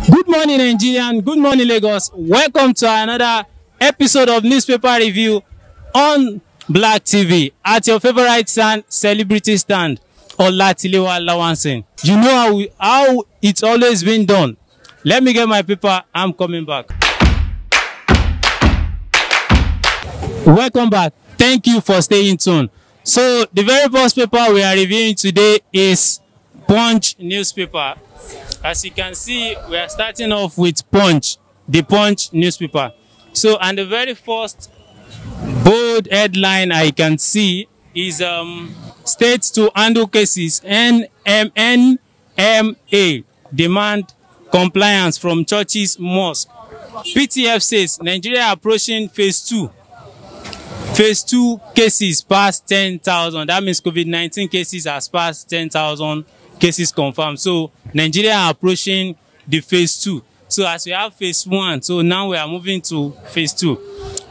Good morning, Nigerian. Good morning, Lagos. Welcome to another episode of Newspaper Review on Black TV at your favorite celebrity stand, Olatilewa Lawansin. You know how it's always been done. Let me get my paper. I'm coming back. Welcome back. Thank you for staying tuned. So the very first paper we are reviewing today is Punch newspaper. As you can see, we are starting off with Punch, the Punch newspaper. So, and the very first bold headline I can see is states to handle cases, NMA demand compliance from churches, mosque. PTF says Nigeria approaching phase 2. Phase 2 cases past 10,000. That means COVID-19 cases has passed 10,000 cases confirmed. So Nigeria are approaching the phase 2. So as we have phase 1, so now we are moving to phase 2.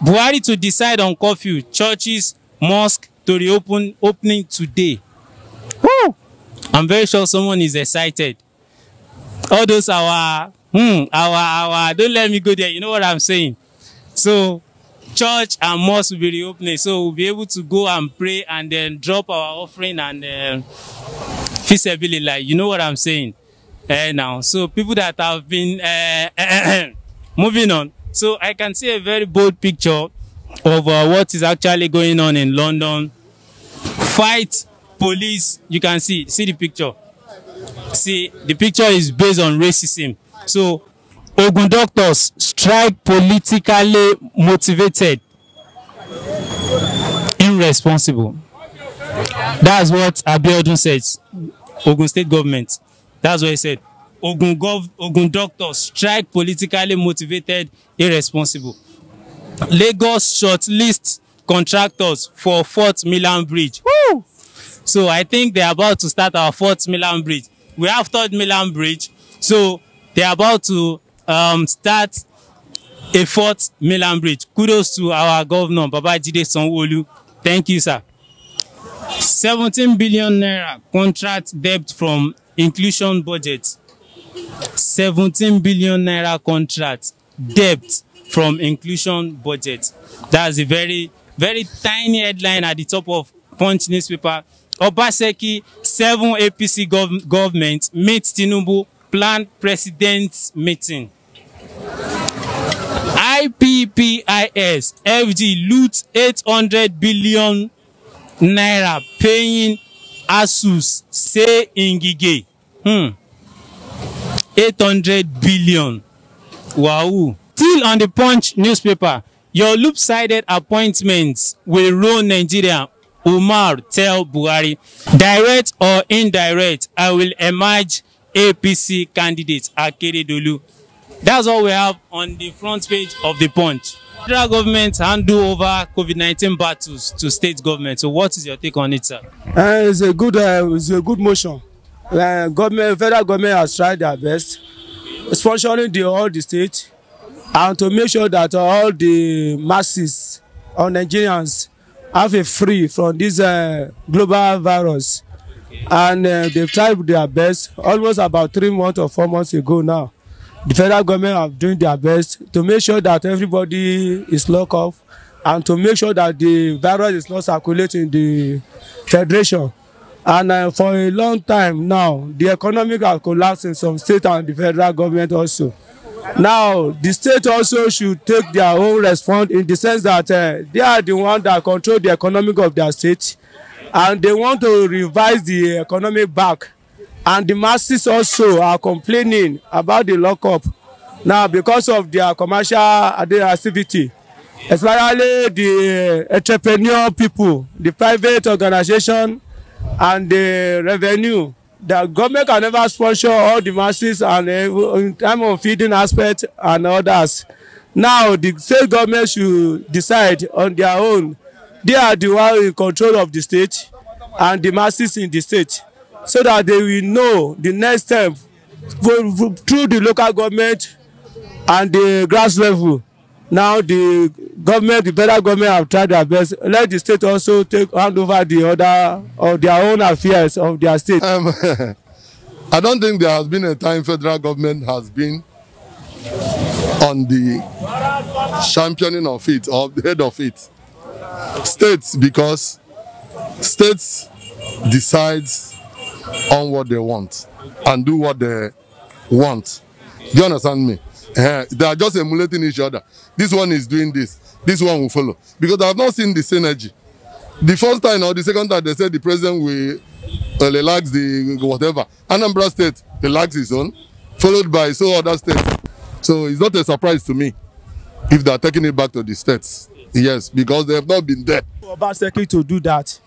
Buhari to decide on curfew, churches, mosque to reopen opening today. Woo! I'm very sure someone is excited. All those our don't let me go there. You know what I'm saying? So church and mosque will be reopening. So we'll be able to go and pray and then drop our offering and feasibility, you know what I'm saying now. So people that have been moving on. So I can see a very bold picture of what is actually going on in London. Fight police. You can see the picture. See, the picture is based on racism. So Ogun doctors strike politically motivated. Irresponsible. That's what Abiodun says. Ogun State government. That's what he said. Ogun doctors strike politically motivated, irresponsible. Lagos shortlist contractors for 4th Milan Bridge. Woo! So I think they're about to start our 4th Milan Bridge. We have 3rd Milan Bridge. So they're about to start a 4th Milan Bridge. Kudos to our governor, Babajide Sanwo-Olu. Thank you, sir. 17 billion naira contract debt from inclusion budget. 17 billion naira contract debt from inclusion budget. That's a very, very tiny headline at the top of Punch newspaper. Obaseki, 7 APC government meet Tinubu, planned president's meeting. IPPIS, FG loot 800 billion naira paying ASUS, say Ngige. 800 billion. Wow. Still on the Punch newspaper, your loop-sided appointments will ruin Nigeria. Umar tell Buhari, direct or indirect, I will emerge APC candidate Akeredolu. That's all we have on the front page of the Punch. Federal government handle over COVID-19 battles to state government. So what is your take on it, sir? It's a good motion. Federal government has tried their best, sponsoring all the states, and to make sure that all the masses of Nigerians have a free from this global virus. Okay. And they've tried their best almost about 3 months or 4 months ago now. The federal government are doing their best to make sure that everybody is locked up and to make sure that the virus is not circulating in the federation. And for a long time now, the economy has collapsed in some states and the federal government also. Now, the state also should take their own response in the sense that they are the ones that control the economic of their state, and they want to revise the economy back. And the masses also are complaining about the lockup now because of their commercial activity, especially the entrepreneur people, the private organization, and the revenue. The government can never sponsor all the masses and in terms of feeding aspect and others. Now the state government should decide on their own. They are the one in control of the state and the masses in the state, so that they will know the next step through the local government and the grass level. Now the government, the federal government have tried their best. Let the state also hand over the other or their own affairs of their state. I don't think there has been a time federal government has been on the championing of it, or the head of it. States, because states decides on what they want and do what they want. Do you understand me? They are just emulating each other. This one is doing this. This one will follow. Because I have not seen the synergy. The first time or the second time they said the president will relax the whatever. Anambra State relax his own, followed by so other states. So it's not a surprise to me if they are taking it back to the states. Yes, because they have not been there. Obaseki to do that.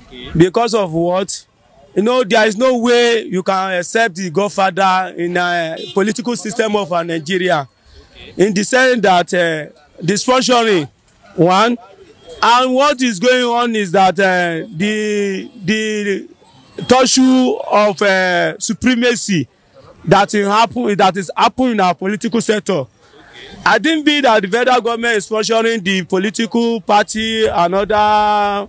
Okay. Because of what? You know, there is no way you can accept the godfather in a political system of Nigeria. Okay. In the sense that dysfunctioning, one, and what is going on is that the issue of supremacy that is happening in our political sector. I didn't be that the federal government is functioning the political party and other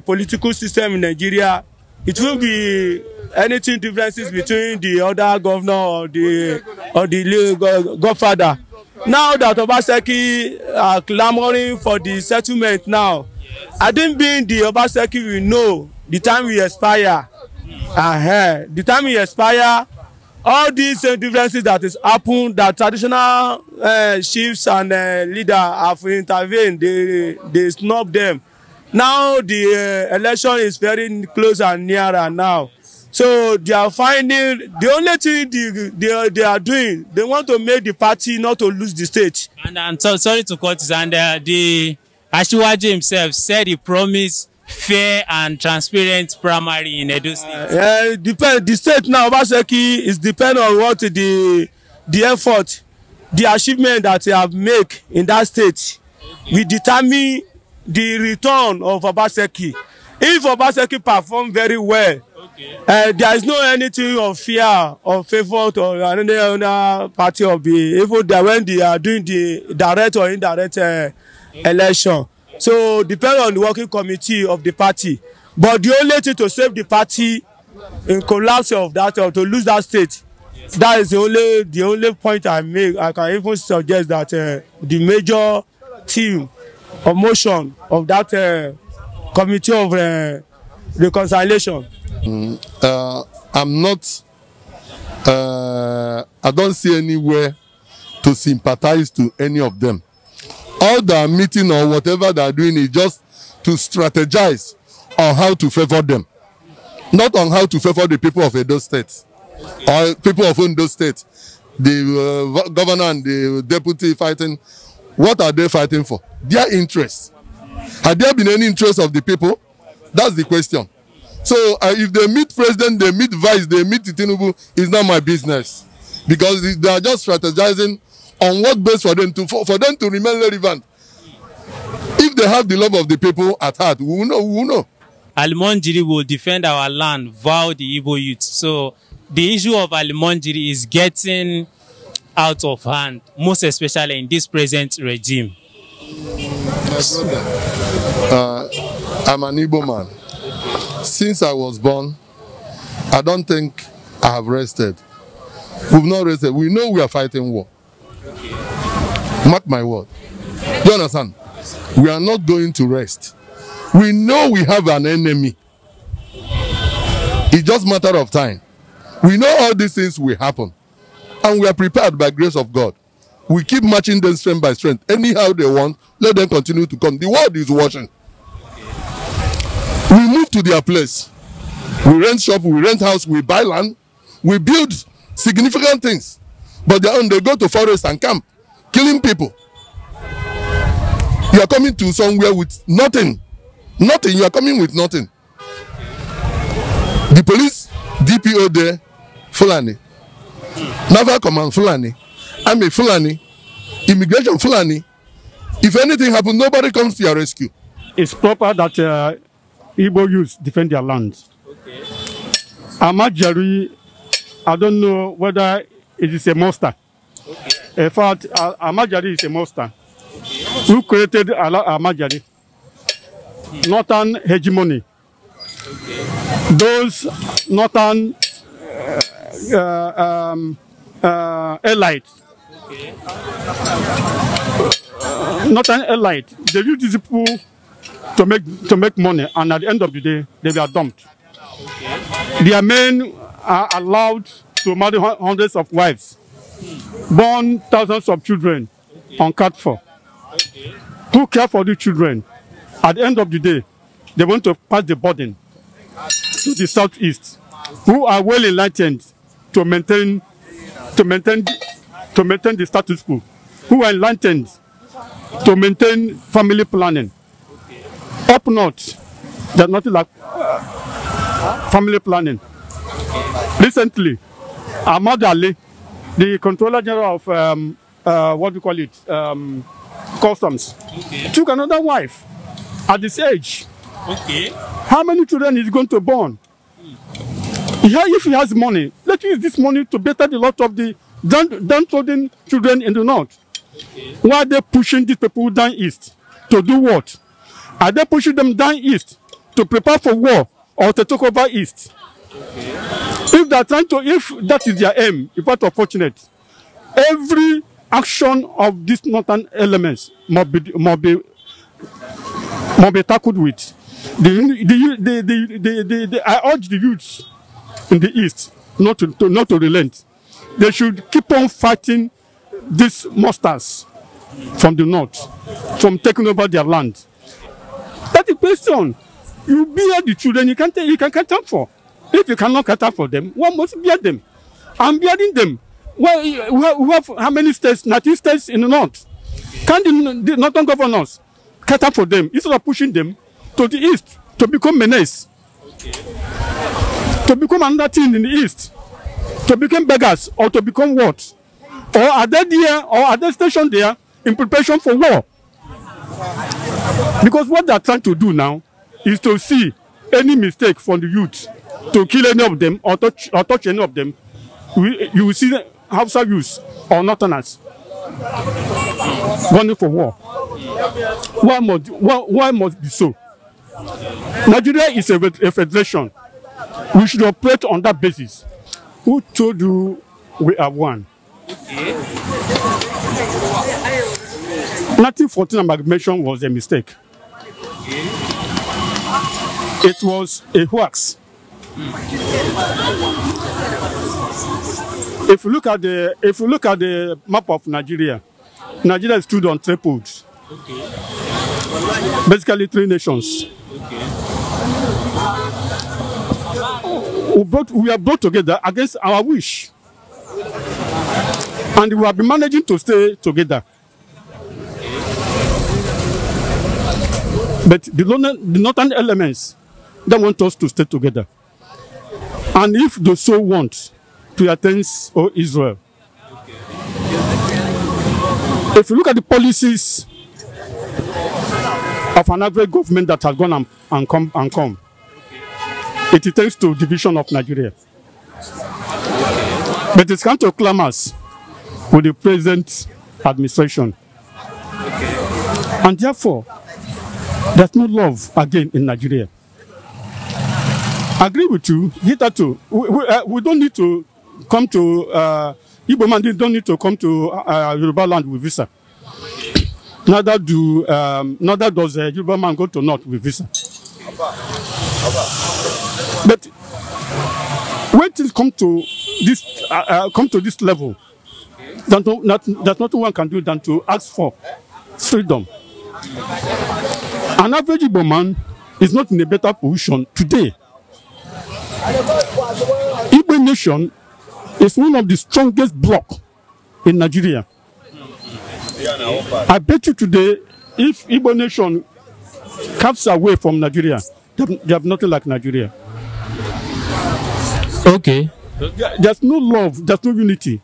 political system in Nigeria. It will be anything differences between the other governor or the godfather. Now that Obaseki are clamoring for the settlement now, I didn't be the Obaseki we know the time we expire. The time we expire, all these differences that is happened, that traditional chiefs and leaders have intervened, they snub them. Now the election is very close and nearer now. So they are finding the only thing they are doing, they want to make the party not to lose the state. And I'm sorry to cut this, and the Asiwaju himself said he promised fair and transparent primary in Edo State. The state now, Obaseki, is depend on what the effort, the achievement that they have made in that state. Okay. We determine the return of Obaseki. If Obaseki perform very well, okay, there is no anything of fear or favor or any other party of the even when they are doing the direct or indirect election. So depend on the working committee of the party. But the only thing to save the party in collapse of that or to lose that state, that is the only point I make. I can even suggest that the major team or motion of that committee of reconciliation. I'm not. I don't see anywhere to sympathize to any of them. All the meeting or whatever they are doing is just to strategize on how to favor them, not on how to favor the people of Edo State or people of Ondo State. The governor and the deputy fighting. What are they fighting for? Their interests. Had there been any interest of the people? That's the question. So if they meet president, they meet vice, they meet Tinubu, it's not my business. Because they are just strategizing on what base for them to remain relevant. If they have the love of the people at heart, we will know. We will know. Alimonjiri will defend our land, vow the Igbo youth. So the issue of Alimonjiri is getting out of hand, most especially in this present regime. I'm an Igbo man. Since I was born, I don't think I have rested. We've not rested. We know we are fighting war. Mark my word. Do you understand? We are not going to rest. We know we have an enemy. It's just a matter of time. We know all these things will happen. And we are prepared by grace of God. We keep marching them strength by strength. Anyhow they want, let them continue to come. The world is watching. We move to their place. We rent shop, we rent house, we buy land. We build significant things. But they go to forest and camp, killing people. You are coming to somewhere with nothing. Nothing. You are coming with nothing. The police, DPO there, Fulani. Naval Command, Fulani. Army, Fulani. Immigration, Fulani. If anything happens, nobody comes to your rescue. It's proper that Igbo youths defend their land. Okay. Amajari, I don't know whether it is a monster. Okay. In fact, Amajari is a monster. Okay. Who created Amajari? Northern hegemony. Okay. Those northern elites Okay. Northern Elite, they use these people to make money, and at the end of the day, they were dumped. Okay. Their men are allowed to marry hundreds of wives, born thousands of children, uncared for. Okay. Who care for the children? At the end of the day, they want to pass the burden to the southeast, who are well enlightened to maintain the status quo, who are enlightened to maintain family planning. Okay. Up north, there's nothing like family planning. Recently, Ahmad Ali, the Controller General of what do you call it, Customs, okay, took another wife at this age. Okay. How many children is he going to born? If he has money, let's use this money to better the lot of the downtrodden children in the north. Okay. Why are they pushing these people down east? To do what? Are they pushing them down east to prepare for war or to take over east? Okay. If they are trying to, if that is their aim, it's quite unfortunate. Every action of these northern elements must be tackled with. I urge the youths in the east not to relent. They should keep on fighting these monsters from the north, from taking over their land. That's the question. You bear the children you can cut for. If you cannot cut up for them, one must bear them. I'm bearing them. Well, we have how many states? 19 states in the north. Can the northern governors cut up for them instead of pushing them to the east to become menace? Okay. To become another thing in the east, to become beggars, or to become what? Or are they there, or are they stationed there in preparation for war? Because what they are trying to do now is to see any mistake from the youth to kill any of them or touch any of them. You will see Hausa youths or Northerners running for war. Why must be so? Nigeria is a federation. We should operate on that basis. Who told you we are one? Okay. 1914 amalgamation was a mistake. Okay. It was a hoax. If you look at the map of Nigeria, Nigeria stood on three poles. Okay. Basically 3 nations. Okay. We are brought together against our wish, and we have been managing to stay together. But the northern elements, they want us to stay together. And if they so want to attend Israel, okay, if you look at the policies of an average government that has gone and come, it tends to division of Nigeria. But it's come to clamors with the present administration. And therefore, there's no love again in Nigeria. I agree with you. Hitherto, we don't need to come to Igbo man don't need to come to Yoruba land with visa. Neither does Yoruba man go to North with visa. But when things come to this level, there's nothing one can do than to ask for freedom. An average Igbo man is not in a better position today. Igbo nation is one of the strongest blocks in Nigeria. I bet you today, if Igbo nation carves away from Nigeria, they have nothing like Nigeria. Okay. There's no love, there's no unity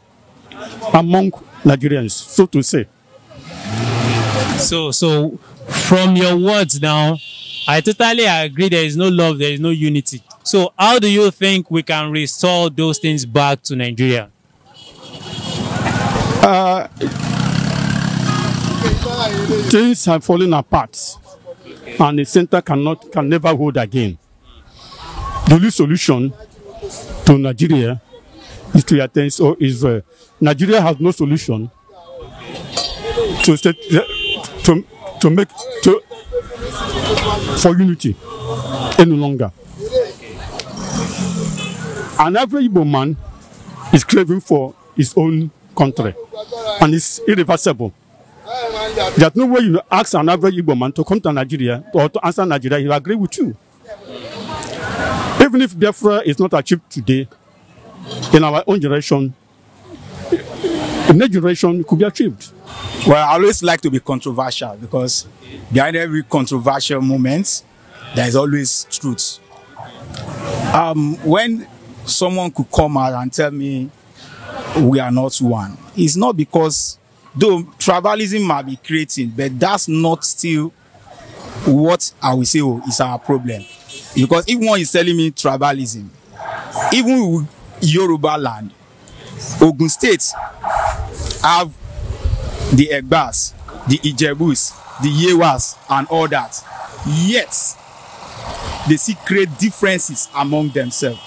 among Nigerians, so to say. So from your words now, I totally agree there is no love, there is no unity. So how do you think we can restore those things back to Nigeria? Things have fallen apart, and the center can never hold again. The only solution to Nigeria is to attend Israel. Nigeria has no solution to make for unity any longer. And every Igbo man is craving for his own country, and it's irreversible. There's no way you ask an average Igbo man to come to Nigeria or to answer Nigeria, he'll agree with you. Even if Biafra is not achieved today, in our own generation, in next generation, it could be achieved. Well, I always like to be controversial because behind every controversial moment, there is always truth. When someone could come out and tell me we are not one, it's not because, though tribalism might be creating, but that's not still what I will say is our problem. Because if one is telling me tribalism, even with Yoruba land, Ogun State have the Egbas, the Ijebus, the Yewas, and all that. Yet, they see great differences among themselves.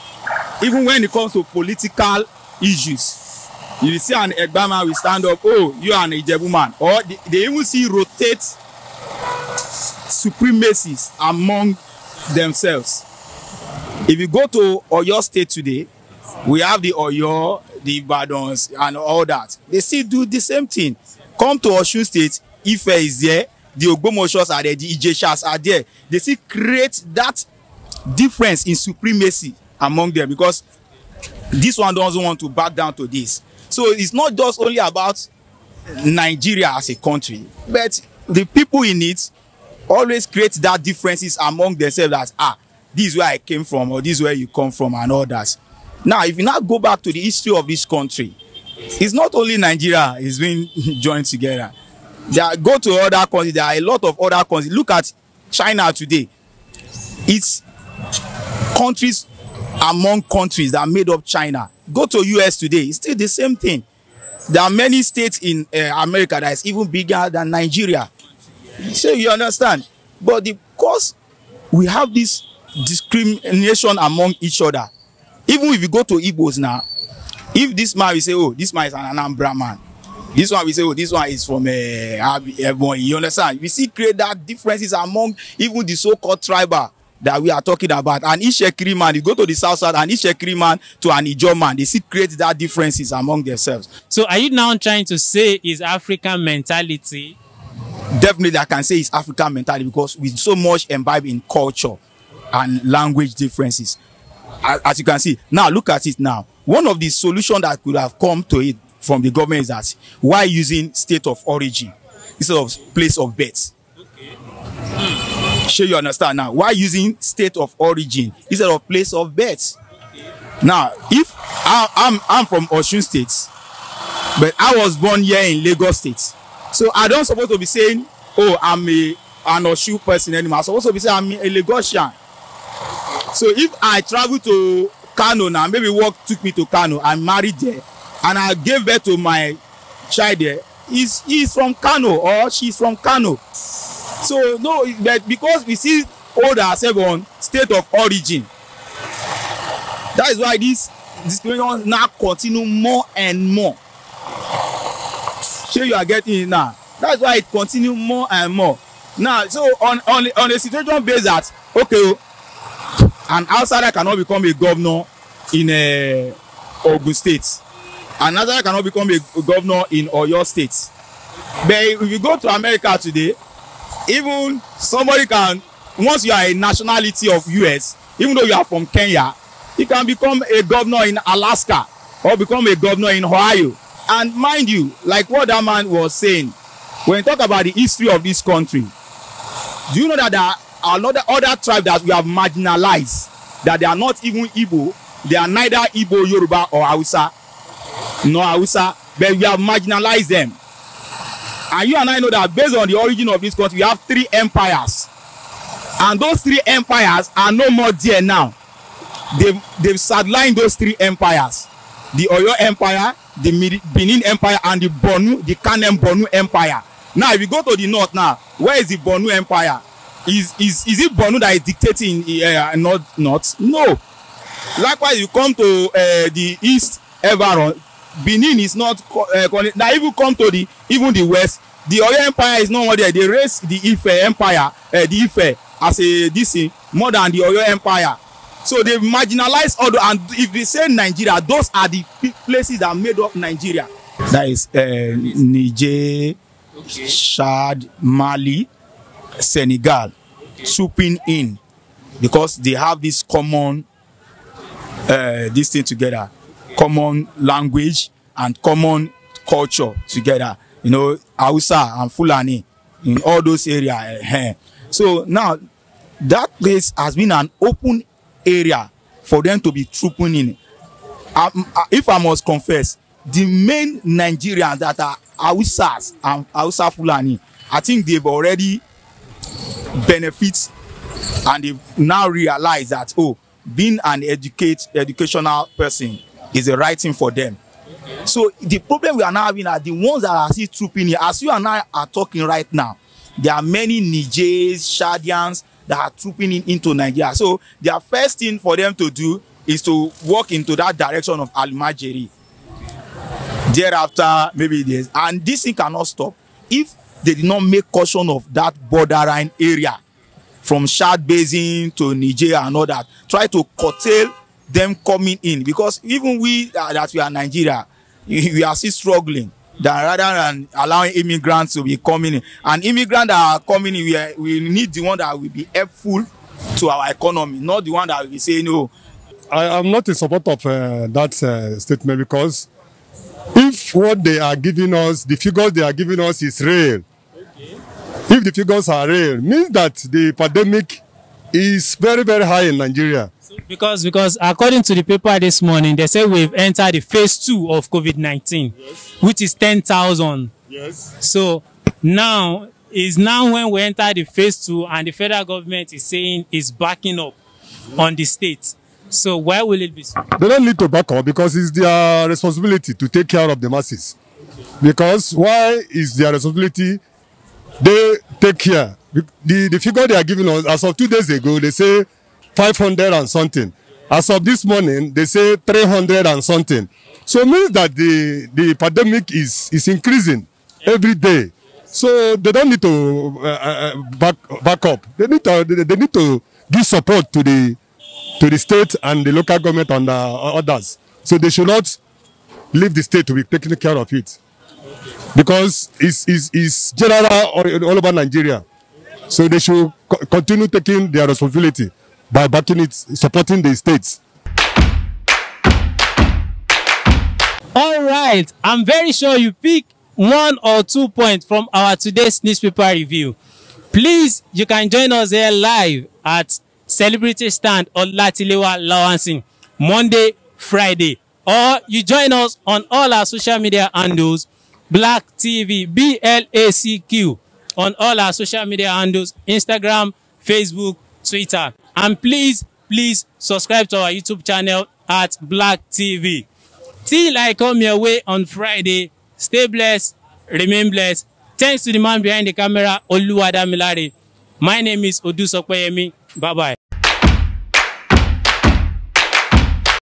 Even when it comes to political issues, you see an Egba man will stand up, oh, you are an Ijebu man. Or they even see rotate supremacies among themselves. If you go to Oyo State today, we have the Oyo, the Ibadans, and all that. They still do the same thing. Come to Osun State, Ife is there, the Ogbomoshos are there, the Ijeshas are there. They still create that difference in supremacy among them because this one doesn't want to back down to this. So it's not just only about Nigeria as a country, but the people in it always create that differences among themselves that, this is where I came from or this is where you come from and all that. Now, if you now go back to the history of this country, it's not only Nigeria is being joined together. Go to other countries, there are a lot of other countries. Look at China today. It's countries among countries that made up China. Go to US today, it's still the same thing. There are many states in America that is even bigger than Nigeria. So you understand? But because we have this discrimination among each other, even if you go to Igbos now, if this man will say, oh, this man is an Anambra man, this one will say, oh, this one is from Ebonyi, you understand? We see create that differences among even the so-called tribal that we are talking about. And each Ekiri man, you go to the south side, and each Ekiri man to an Ijaw man, they see create that differences among themselves. So are you now trying to say is African mentality? Definitely, I can say it's African mentality because we so much imbibe in culture and language differences. As you can see, now look at it now. One of the solutions that could have come to it from the government is that why using state of origin instead of place of birth? Okay. Sure, you understand now. Why using state of origin instead of place of birth? Now, if I'm from Osun State, but I was born here in Lagos State, so I don't supposed to be saying, oh, I'm an Osun person anymore. I'm supposed to be saying I'm a Lagosian. So if I travel to Kano now, maybe work took me to Kano, I'm married there, and I gave birth to my child there, he's from Kano or she's from Kano. So no, but because we see hold ourselves on state of origin, that is why this discrimination now continue more and more. Sure, you are getting it now. That's why it continue more and more. Now, so on a situation based that, okay, an outsider cannot become a governor in Ogun State. An outsider cannot become a governor in Oyo State. But if you go to America today, even somebody can, once you are a nationality of US, even though you are from Kenya, you can become a governor in Alaska or become a governor in Ohio. And mind you, like what that man was saying, when you talk about the history of this country, do you know that there are other tribes that we have marginalized, that they are not even Igbo, they are neither Igbo, Yoruba, or Hausa, nor Hausa, but we have marginalized them. And you and I know that based on the origin of this country, we have 3 empires. And those 3 empires are no more there now. They've sidelined those 3 empires. The Oyo Empire, the Benin Empire, and the Kanem Bonu Empire. Now, if you go to the north now, where is the Bonu Empire? Is it Bonu that is dictating north? No. Likewise, you come to the east, Evaron, Benin is not now if you come to even the west, the Oyo Empire is not more there. They raised the Ife Empire, the Ife as a DC more than the Oyo Empire. So they marginalized all the, and if they say Nigeria, those are the places that made up Nigeria. That is Niger, Chad, Mali, Senegal, trooping in because they have this common this thing together, common language and common culture together. You know, Hausa and Fulani in all those areas. So now that place has been an open area for them to be trooping in. If I must confess, the main Nigerians that are Hausas and Hausa Fulani, I think they've already benefit and they've now realized that, oh, being an educational person is the right thing for them. So the problem we are now having are the ones that are still trooping here. As you and I are talking right now, there are many Nigerians, Chadians that are trooping into Nigeria. So their first thing for them to do is to walk into that direction of Almajiri. Thereafter, maybe this, and this thing cannot stop if they did not make caution of that borderline area from Chad Basin to Niger and all that. Try to curtail them coming in, because even we that we are Nigeria, we are still struggling rather than allowing immigrants to be coming in. And immigrants that are coming in, we need the one that will be helpful to our economy, not the one that will be saying no. I am not in support of that statement, because if what they are giving us, the figures they are giving us is real, if the figures are real, means that the pandemic is very, very high in Nigeria. Because according to the paper this morning, they say we've entered the phase 2 of COVID-19, yes, which is 10,000. Yes. So now is when we enter the phase 2, and the federal government is saying is backing up on the states. So why will it be so? They don't need to back up, because it's their responsibility to take care of the masses. Because why is their responsibility? They take care. The figure they are giving us, as of 2 days ago, they say 500 and something. As of this morning, they say 300 and something. So it means that the pandemic is increasing every day. So they don't need to back up. They need to give support to the state and the local government and others. So they should not leave the state to be taking care of it, because it's general all over Nigeria. So they should continue taking their responsibility by backing it, supporting the states. All right, I'm very sure you pick 1 or 2 points from our today's newspaper review. Please, you can join us here live at Celebrity Stand Olatilewa Lawansin, Monday, Friday, or you join us on all our social media handles, Black TV, BLACQ, on all our social media handles, Instagram, Facebook, Twitter. And please subscribe to our YouTube channel at Black TV. Till I come your way on Friday, stay blessed, remain blessed. Thanks to the man behind the camera, Oluwadamilare. My name is Odusokpeyemi. Bye-bye.